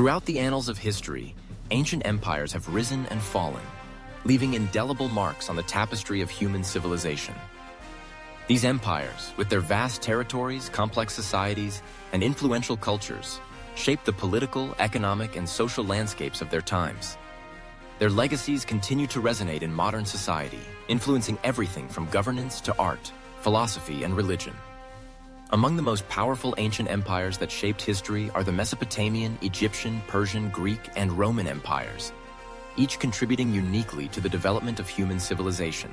Throughout the annals of history, ancient empires have risen and fallen, leaving indelible marks on the tapestry of human civilization. These empires, with their vast territories, complex societies, and influential cultures, shaped the political, economic, and social landscapes of their times. Their legacies continue to resonate in modern society, influencing everything from governance to art, philosophy, and religion. Among the most powerful ancient empires that shaped history are the Mesopotamian, Egyptian, Persian, Greek, and Roman empires, each contributing uniquely to the development of human civilization.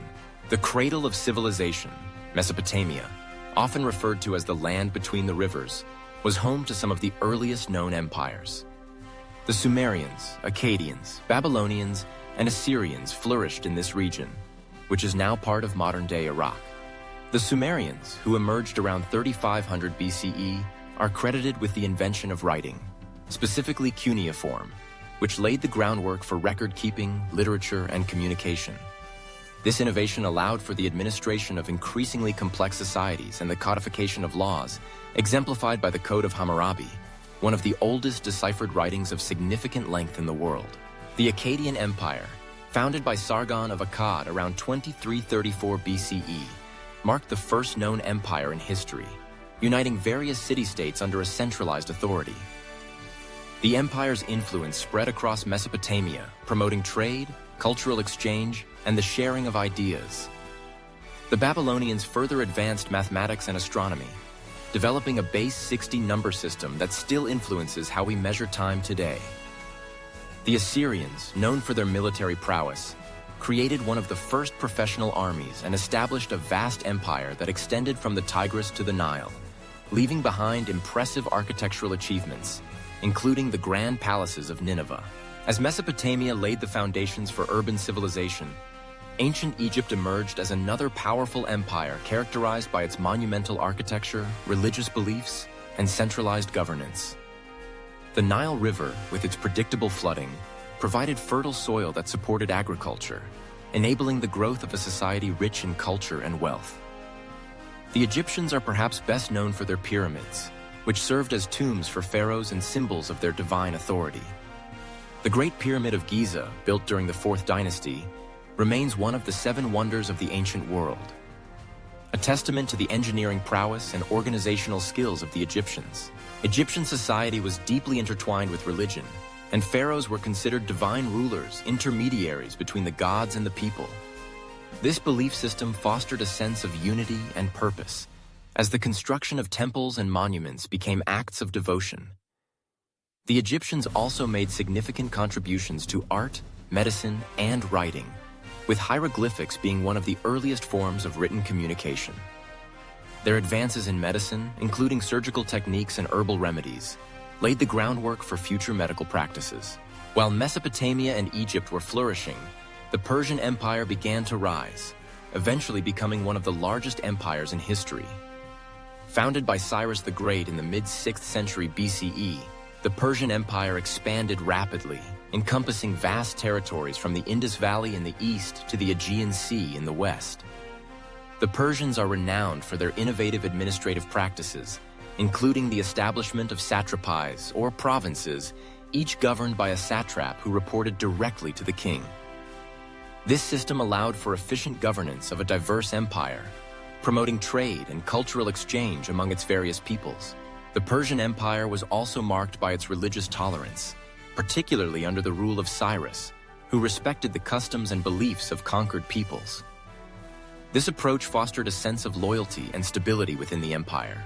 The cradle of civilization, Mesopotamia, often referred to as the land between the rivers, was home to some of the earliest known empires. The Sumerians, Akkadians, Babylonians, and Assyrians flourished in this region, which is now part of modern-day Iraq. The Sumerians, who emerged around 3500 BCE, are credited with the invention of writing, specifically cuneiform, which laid the groundwork for record-keeping, literature, and communication. This innovation allowed for the administration of increasingly complex societies and the codification of laws, exemplified by the Code of Hammurabi, one of the oldest deciphered writings of significant length in the world. The Akkadian Empire, founded by Sargon of Akkad around 2334 BCE, marked the first known empire in history, uniting various city-states under a centralized authority. The empire's influence spread across Mesopotamia, promoting trade, cultural exchange, and the sharing of ideas. The Babylonians further advanced mathematics and astronomy, developing a base 60 number system that still influences how we measure time today. The Assyrians, known for their military prowess, created one of the first professional armies and established a vast empire that extended from the Tigris to the Nile, leaving behind impressive architectural achievements, including the grand palaces of Nineveh. As Mesopotamia laid the foundations for urban civilization, ancient Egypt emerged as another powerful empire characterized by its monumental architecture, religious beliefs, and centralized governance. The Nile River, with its predictable flooding, provided fertile soil that supported agriculture, enabling the growth of a society rich in culture and wealth. The Egyptians are perhaps best known for their pyramids, which served as tombs for pharaohs and symbols of their divine authority. The Great Pyramid of Giza, built during the 4th dynasty, remains one of the 7 wonders of the ancient world, a testament to the engineering prowess and organizational skills of the Egyptians. Egyptian society was deeply intertwined with religion, and pharaohs were considered divine rulers, intermediaries between the gods and the people. This belief system fostered a sense of unity and purpose, as the construction of temples and monuments became acts of devotion. The Egyptians also made significant contributions to art, medicine, and writing, with hieroglyphics being one of the earliest forms of written communication. Their advances in medicine, including surgical techniques and herbal remedies, laid the groundwork for future medical practices. While Mesopotamia and Egypt were flourishing, the Persian Empire began to rise, eventually becoming one of the largest empires in history. Founded by Cyrus the Great in the mid-6th century BCE, the Persian Empire expanded rapidly, encompassing vast territories from the Indus Valley in the east to the Aegean Sea in the west. The Persians are renowned for their innovative administrative practices, including the establishment of satrapies, or provinces, each governed by a satrap who reported directly to the king. This system allowed for efficient governance of a diverse empire, promoting trade and cultural exchange among its various peoples. The Persian Empire was also marked by its religious tolerance, particularly under the rule of Cyrus, who respected the customs and beliefs of conquered peoples. This approach fostered a sense of loyalty and stability within the empire.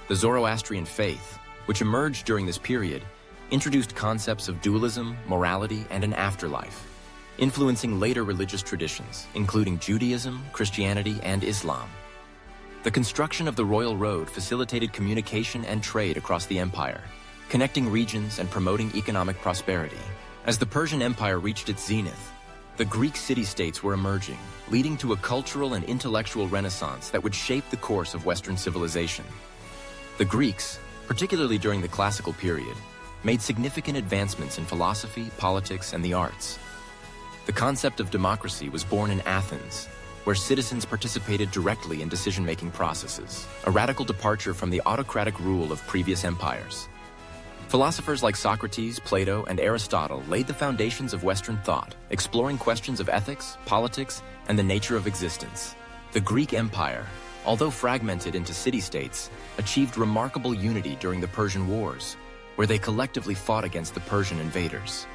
The Zoroastrian faith, which emerged during this period, introduced concepts of dualism, morality, and an afterlife, influencing later religious traditions, including Judaism, Christianity, and Islam. The construction of the Royal Road facilitated communication and trade across the empire, connecting regions and promoting economic prosperity. As the Persian Empire reached its zenith, the Greek city-states were emerging, leading to a cultural and intellectual renaissance that would shape the course of Western civilization. The Greeks, particularly during the classical period, made significant advancements in philosophy, politics, and the arts. The concept of democracy was born in Athens, where citizens participated directly in decision-making processes, a radical departure from the autocratic rule of previous empires. Philosophers like Socrates, Plato, and Aristotle laid the foundations of Western thought, exploring questions of ethics, politics, and the nature of existence. The Greek Empire, although fragmented into city-states, achieved remarkable unity during the Persian Wars, where they collectively fought against the Persian invaders.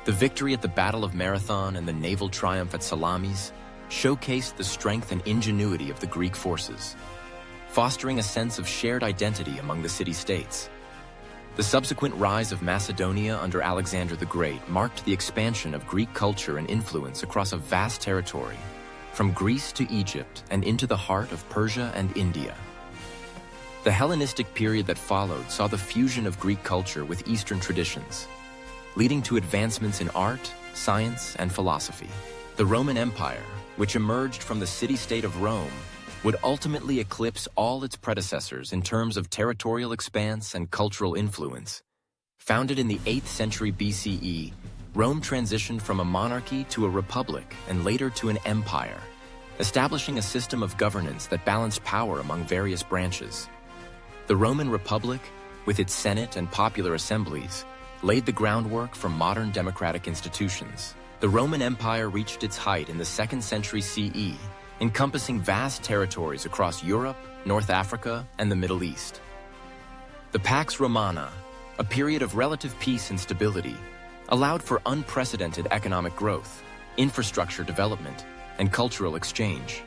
The victory at the Battle of Marathon and the naval triumph at Salamis showcased the strength and ingenuity of the Greek forces, fostering a sense of shared identity among the city-states. The subsequent rise of Macedonia under Alexander the Great marked the expansion of Greek culture and influence across a vast territory, from Greece to Egypt and into the heart of Persia and India. The Hellenistic period that followed saw the fusion of Greek culture with Eastern traditions, leading to advancements in art, science, and philosophy. The Roman Empire, which emerged from the city-state of Rome, would ultimately eclipse all its predecessors in terms of territorial expanse and cultural influence. Founded in the 8th century BCE, Rome transitioned from a monarchy to a republic and later to an empire, establishing a system of governance that balanced power among various branches. The Roman Republic, with its Senate and popular assemblies, laid the groundwork for modern democratic institutions. The Roman Empire reached its height in the 2nd century CE, encompassing vast territories across Europe, North Africa, and the Middle East. The Pax Romana, a period of relative peace and stability, allowed for unprecedented economic growth, infrastructure development, and cultural exchange.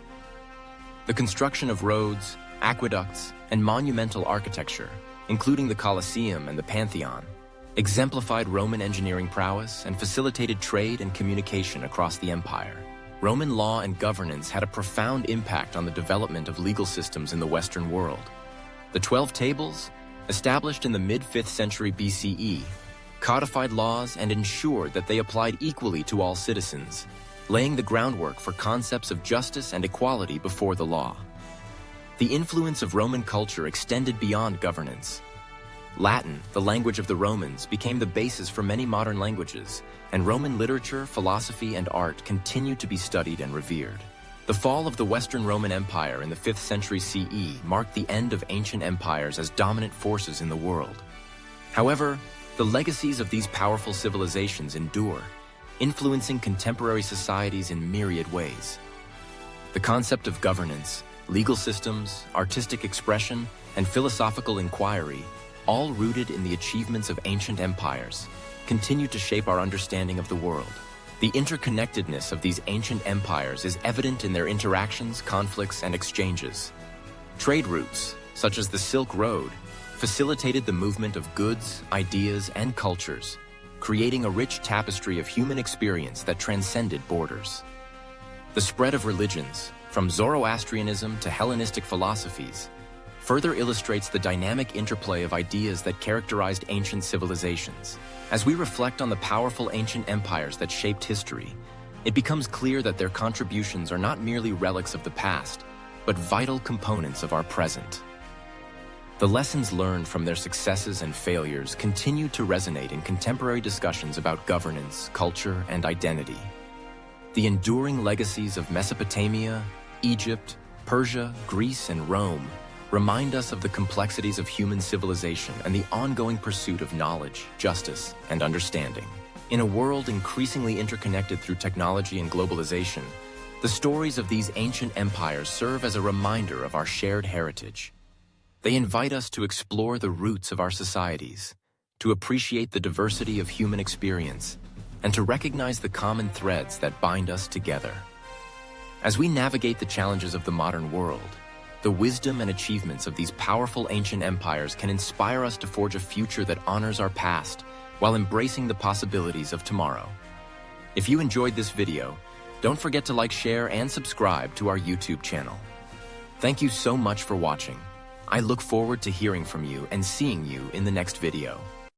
The construction of roads, aqueducts, and monumental architecture, including the Colosseum and the Pantheon, exemplified Roman engineering prowess and facilitated trade and communication across the empire. Roman law and governance had a profound impact on the development of legal systems in the Western world. The 12 Tables, established in the mid-5th century BCE, codified laws and ensured that they applied equally to all citizens, laying the groundwork for concepts of justice and equality before the law. The influence of Roman culture extended beyond governance. Latin, the language of the Romans, became the basis for many modern languages, and Roman literature, philosophy, and art continued to be studied and revered. The fall of the Western Roman Empire in the 5th century CE marked the end of ancient empires as dominant forces in the world. However, the legacies of these powerful civilizations endure, influencing contemporary societies in myriad ways. The concept of governance, legal systems, artistic expression, and philosophical inquiry, all rooted in the achievements of ancient empires, continue to shape our understanding of the world. The interconnectedness of these ancient empires is evident in their interactions, conflicts, and exchanges. Trade routes, such as the Silk Road, facilitated the movement of goods, ideas, and cultures, creating a rich tapestry of human experience that transcended borders. The spread of religions, from Zoroastrianism to Hellenistic philosophies, further illustrates the dynamic interplay of ideas that characterized ancient civilizations. As we reflect on the powerful ancient empires that shaped history, it becomes clear that their contributions are not merely relics of the past, but vital components of our present. The lessons learned from their successes and failures continue to resonate in contemporary discussions about governance, culture, and identity. The enduring legacies of Mesopotamia, Egypt, Persia, Greece, and Rome remind us of the complexities of human civilization and the ongoing pursuit of knowledge, justice, and understanding. In a world increasingly interconnected through technology and globalization, the stories of these ancient empires serve as a reminder of our shared heritage. They invite us to explore the roots of our societies, to appreciate the diversity of human experience, and to recognize the common threads that bind us together. As we navigate the challenges of the modern world, the wisdom and achievements of these powerful ancient empires can inspire us to forge a future that honors our past while embracing the possibilities of tomorrow. If you enjoyed this video, don't forget to like, share, and subscribe to our YouTube channel. Thank you so much for watching. I look forward to hearing from you and seeing you in the next video.